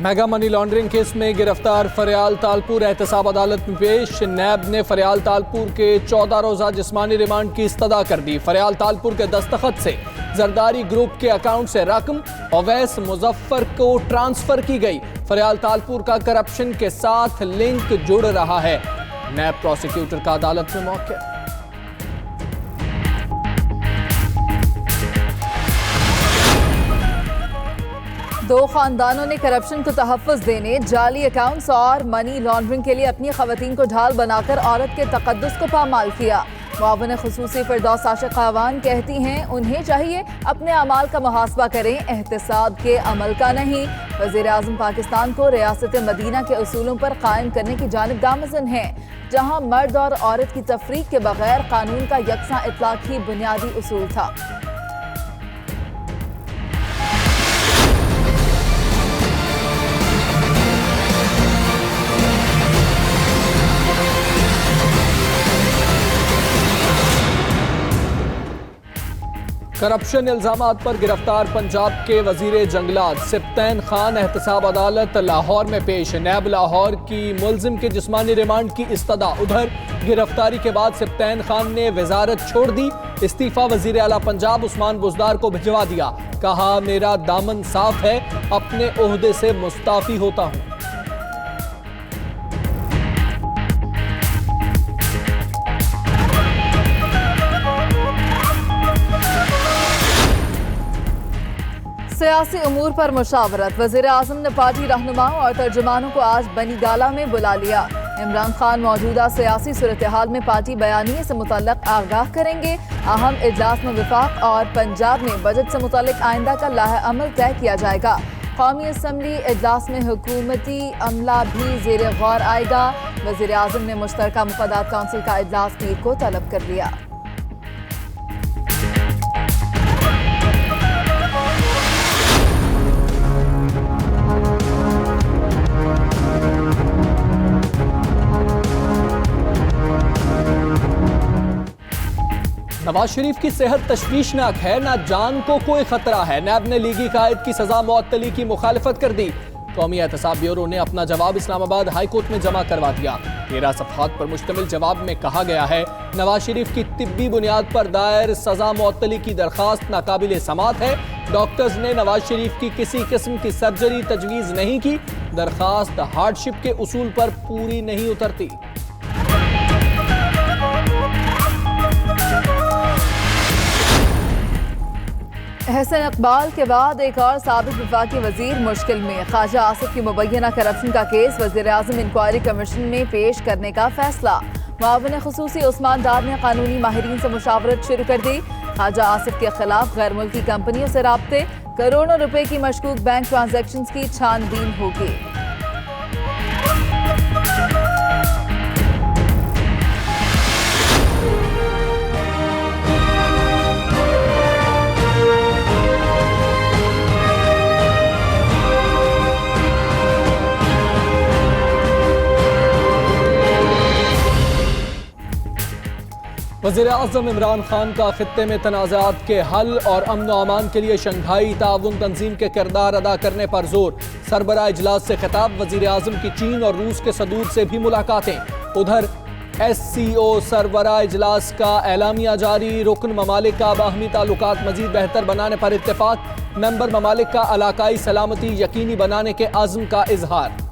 Mega money laundering case में गिरफ्तार फरियाल तालपुर एहतसाब अदालत में पेश। नैब ने फरियाल तालपुर के 14 रोजा जिस्मानी रिमांड की इस्तदा कर दी। फरियाल तालपुर के दस्तखत से जरदारी ग्रुप के अकाउंट से रकम अवैस मुजफ्फर को ट्रांसफर की गई। फरियाल तालपुर का करप्शन के साथ लिंक जुड़ रहा है। नैब प्रोसिक्यूटर का अदालत में मौक़िफ़। दो खानदानों ने करप्शन को तहफ़्फ़ुज़ देने, जाली अकाउंट्स और मनी लॉन्ड्रिंग के लिए अपनी ख़वातीन को ढाल बनाकर औरत के तक़द्दुस को पामाल किया। मुआविन ख़ुसूसी फ़िरदौस आशिक़ ख़ावान कहती हैं उन्हें चाहिए अपने अमाल का मुहासबा करें, एहतिसाब के अमल का नहीं। वज़ीर आज़म पाकिस्तान को रियासत मदीना के उसूलों पर कायम करने की जानिब गामज़न है, जहाँ मर्द और औरत की तफरीक के बगैर कानून का यकसा इतलाक़ ही बुनियादी उसूल था। करप्शन इल्जामात पर गिरफ्तार पंजाब के वजीर जंगलात सिप्तैन खान एहतसाब अदालत लाहौर में पेश। नैब लाहौर की मुल्जिम के जिस्मानी रिमांड की इस्तदा। उधर गिरफ्तारी के बाद सिप्तैन खान ने वजारत छोड़ दी। इस्तीफा वजीर आला पंजाब उस्मान बुज़दार को भिजवा दिया। कहा मेरा दामन साफ है, अपने ओहदे से मुस्ताफी होता हूँ। सियासी उमूर पर मुशावरत। वज़ीर आज़म ने पार्टी रहनुमाओं और तर्जुमानों को आज बनी गाला में बुला लिया। इमरान खान मौजूदा सियासी सूरत हाल में पार्टी बयानिए से मुतल्लक आगाह करेंगे। अहम इजलास में विफाक और पंजाब में बजट से मुतल्लक आइंदा का लाहे अमल तय किया जाएगा। कौमी असम्बली इजलास में हुकूमती अमला भी ज़ेर गौर आएगा। वज़ीर आज़म ने मुश्तरका मुफ़ादात काउंसिल का इजलास पीर को तलब कर लिया। नवाज शरीफ की सेहत तशवीशनाक है, ना जान को कोई खतरा है। नैब ने लीगी कायद की सजा मुअत्तली की मुखालिफत कर दी। कौमी एहतसाब ब्यूरो ने अपना जवाब इस्लामाबाद हाई कोर्ट में जमा करवा दिया। 13 सफ़हात पर मुश्तमिल जवाब में कहा गया है नवाज शरीफ की तिब्बी बुनियाद पर दायर सजा मुअत्तली की दरखास्त नाकाबिल समात है। डॉक्टर्स ने नवाज शरीफ की किसी किस्म की सर्जरी तजवीज़ नहीं की। दरखास्त हार्डशिप के उसूल पर पूरी नहीं उतरती। एहसन इकबाल के बाद एक और साबिक वफाकी वजीर मुश्किल में। ख्वाजा आसिफ की मुबैना करप्शन का केस वज़ीर आज़म इंक्वायरी कमीशन में पेश करने का फैसला। मुआविन ख़ुसूसी उस्मान डार ने कानूनी माहिरीन से मुशावरत शुरू कर दी। ख्वाजा आसिफ के खिलाफ गैर मुल्की कंपनियों से राब्ते, करोड़ों रुपए की मशकूक बैंक ट्रांजैक्शंस की छानबीन होगी। वज़ीर आज़म इमरान खान का खित्ते में तनाज़ात के हल और अमन व अमान के लिए शंघाई ताउन तंजीम के किरदार अदा करने पर जोर। सरबराह इजलास से खिताब। वज़ीर आज़म की चीन और रूस के सदूर से भी मुलाकातें। उधर SCO सरबराह इजलास का एलामिया जारी। रुकन ममालिक का बाहमी ताल्लुकात मजीद बेहतर बनाने पर इत्तेफाक। मेंबर ममालिक का इलाकाई सलामती यकीनी बनाने के अज़्म का इजहार।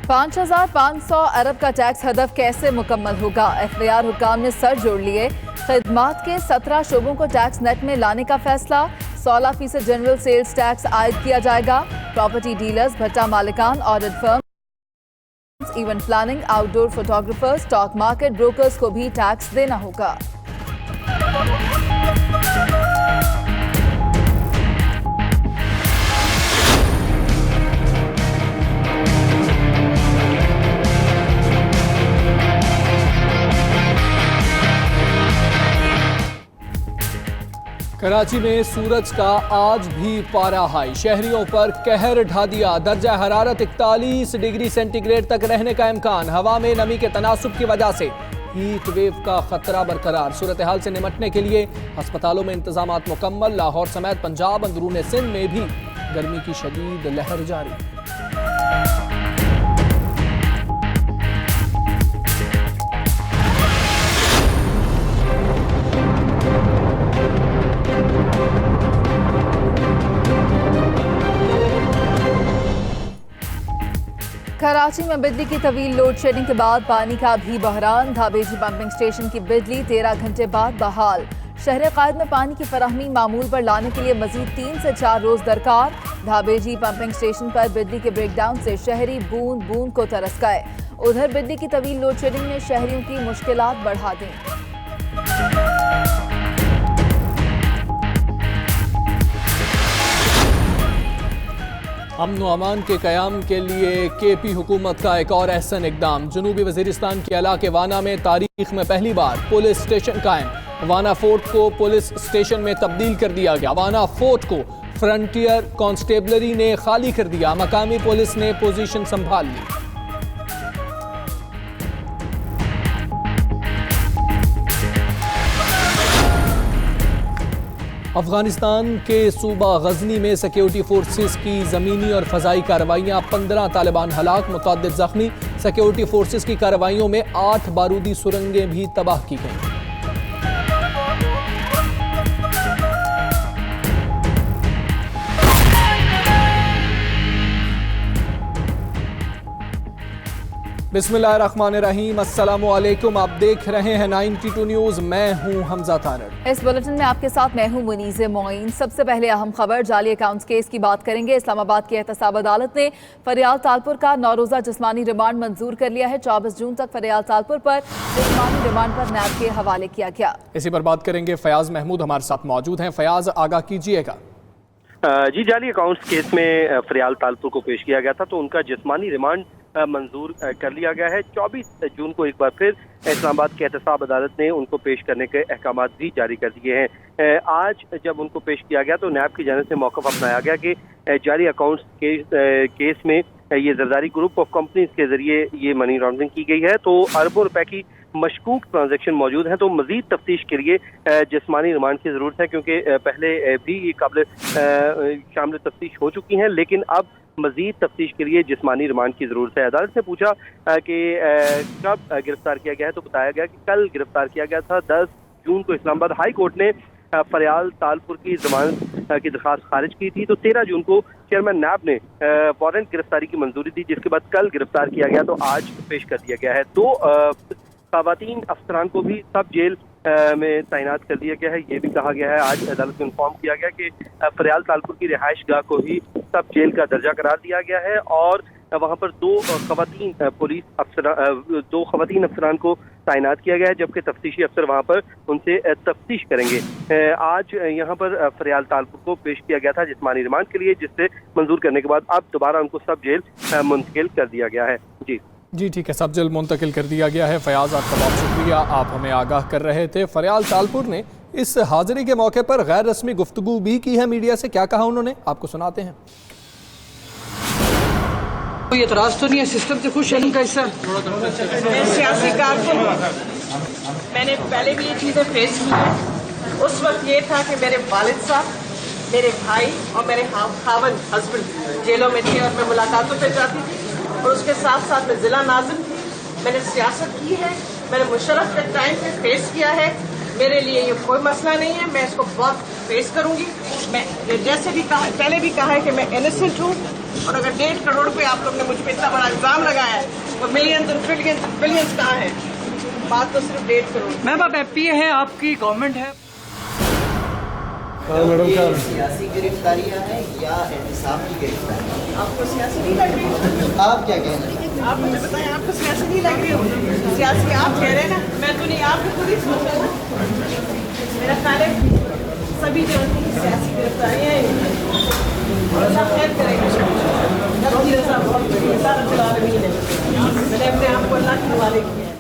5500 अरब का टैक्स हदफ कैसे मुकम्मल होगा? FIR हुक्काम ने सर जोड़ लिए। खिदमात के 17 शोबों को टैक्स नेट में लाने का फैसला। 16% जनरल सेल्स टैक्स आयद किया जाएगा। प्रॉपर्टी डीलर्स, भट्टा मालिकान, audit firm, event planning, outdoor photographers, stock market brokers को भी टैक्स देना होगा। कराची में सूरज का आज भी पारा हाई। शहरियों पर कहर ढा दिया। दर्जा हरारत 41 डिग्री सेंटीग्रेड तक रहने का इम्कान। हवा में नमी के तनासुब की वजह से हीट वेव का खतरा बरकरार। सूरत हाल से निपटने के लिए अस्पतालों में इंतजाम मुकम्मल। लाहौर समेत पंजाब, अंदरूनी सिंध में भी गर्मी की शदीद लहर जारी। कराची में बिजली की तवील लोड शेडिंग के बाद पानी का भी बहरान। धाबेजी पंपिंग स्टेशन की बिजली 13 घंटे बाद बहाल। शहर कायद में पानी की फराहमी मामूल पर लाने के लिए मजीद 3 से 4 रोज दरकार। धाबेजी पंपिंग स्टेशन पर बिजली के ब्रेकडाउन से शहरी बूंद बूंद को तरस गए। उधर बिजली की तवील लोड शेडिंग ने शहरियों की मुश्किलात बढ़ा दी। अमन व अमान के क़याम के लिए KP हुकूमत का एक और अहसन इकदाम। जनूबी वज़ीरिस्तान के इलाके वाना में तारीख में पहली बार पुलिस स्टेशन कायम। वाना फोर्ट को पुलिस स्टेशन में तब्दील कर दिया गया। वाना फोर्ट को फ्रंटियर कांस्टेबलरी ने खाली कर दिया। मकामी पुलिस ने पोजीशन संभाल ली। अफगानिस्तान के सूबा गजनी में सिक्योरिटी फोर्सेस की ज़मीनी और फ़ज़ाई कार्रवाइयाँ। 15 तालिबान हलाक, मुतअद्दिद ज़ख्मी। सिक्योरिटी फोर्सेस की कार्रवाइयों में 8 बारूदी सुरंगें भी तबाह की गईं। बिस्मिल्लाहिर्रहमानिर्रहीम, अस्सलामु अलैकुम। आप देख रहे हैं 92 न्यूज़। मैं हूं हमजा तारड़। इस बुलेटिन में आपके साथ मैं हूं मुनीज़े मोइन। सबसे पहले अहम खबर जाली अकाउंट्स केस की बात करेंगे। इस्लामाबाद की एहतसाब अदालत ने फरियाल तालपुर का 9 रोज़ा जिस्मानी रिमांड मंजूर कर लिया है। 24 जून तक फरियाल तालपुर पर जिस्मानी रिमांड पर नैब के हवाले किया गया। इसी पर बात करेंगे। फयाज महमूद हमारे साथ मौजूद हैं। फयाज, आगाह कीजिएगा। जी, जाली अकाउंट्स केस में फरियाल तालपुर को पेश किया गया था तो उनका जिस्मानी रिमांड मंजूर कर लिया गया है। 24 जून को एक बार फिर इस्लामाबाद की एहतसाब अदालत ने उनको पेश करने के अहकाम भी जारी कर दिए हैं। आज जब उनको पेश किया गया तो नैब की जानिब से मौक़िफ़ अपनाया गया कि जाली अकाउंट्स केस में ये जरदारी ग्रुप ऑफ कंपनीज के जरिए ये मनी लॉन्ड्रिंग की गई है तो अरबों रुपए की मशकूक ट्रांजैक्शन मौजूद हैं। तो मजीद तफ्तीश के लिए जिस्मानी रिमांड की ज़रूरत है क्योंकि पहले भी ये काबिल शामिल तफ्तीश हो चुकी हैं, लेकिन अब मजीद तफ्तीश के लिए जिस्मानी रिमांड की ज़रूरत है। अदालत ने पूछा कि कब गिरफ्तार किया गया है तो बताया गया कि कल गिरफ्तार किया गया था। 10 जून को इस्लामाबाद हाई कोर्ट ने फरियाल तालपुर की जमानत की दरख्वास्त खारिज की थी तो 13 जून को चेयरमैन नैब ने वारंट गिरफ्तारी की मंजूरी दी, जिसके बाद कल गिरफ्तार किया गया तो आज पेश कर दिया गया है। तो ख़वातीन अफसरान को भी सब जेल में तैनात कर दिया गया है। ये भी कहा गया है, आज अदालत में इन्फॉर्म किया गया कि फरियाल तालपुर की रिहाइश गाह को ही सब जेल का दर्जा करार दिया गया है और वहाँ पर 2 ख़वातीन अफसरान को तैनात किया गया है, जबकि तफ्तीशी अफसर वहाँ पर उनसे तफ्तीश करेंगे। आज यहाँ पर फरियाल तालपुर को पेश किया गया था जिस्मानी रिमांड के लिए, जिससे मंजूर करने के बाद अब दोबारा उनको सब जेल मुंतकिल कर दिया गया है। जी ठीक है, सब जेल मुंतकिल कर दिया गया है। फयाज, आपका बहुत शुक्रिया, आप हमें आगाह कर रहे थे। फरियाल तालपुर ने इस हाजिरी के मौके पर गैर रस्मी गुफ्तगू भी की है मीडिया से। क्या कहा उन्होंने, आपको सुनाते हैं। कोई एतराज तो नहीं है, सिस्टम से खुश है इनका हिस्सा। मैं सियासी कारकुन हूँ, मैंने पहले भी ये चीज़ें फेस की हैं। उस वक्त ये था कि मेरे वालिद साहब, मेरे भाई और मेरे खावन हस्बैंड जेलों में थे और मैं मुलाकातों पे जाती थी और उसके साथ साथ मैं ज़िला नाज़िम थी। मैंने सियासत की है, मैंने मुशर्रफ के टाइम पे फेस किया है। मेरे लिए ये कोई मसला नहीं है, मैं इसको बहुत फेस करूंगी। मैं जैसे भी कहा, पहले भी कहा है कि मैं इनोसेंट हूँ और अगर 1.5 करोड़ पे आप लोग ने मुझ पर इतना बड़ा इल्जाम लगाया है वो मिलियंस एंड ट्रिलियंस बिलियंस कहाँ है? बात तो सिर्फ 1.5 करोड़। मैम, आप एमपी है, आपकी गवर्नमेंट है। ये सियासी गिरफ्तारियां हैं या एहतिसाब की गिरफ्तारी? आपको सियासी नहीं लग रही? आप क्या कह रहे हैं? आप मुझे बताएं, आपको सियासी नहीं लग रही हो? सियासी आप कह रहे हैं ना, मैं तो नहीं, आप खुद ही सोच रहे ना। मेरा ख्याल है सभी जो सियासी गिरफ्तारियां हैं और अल्लाह खैर करेगा। बहुत बड़ी अल्लाह रब्बुल आलमीन है। मैंने अपने आप को अल्लाह के हवाले किया है।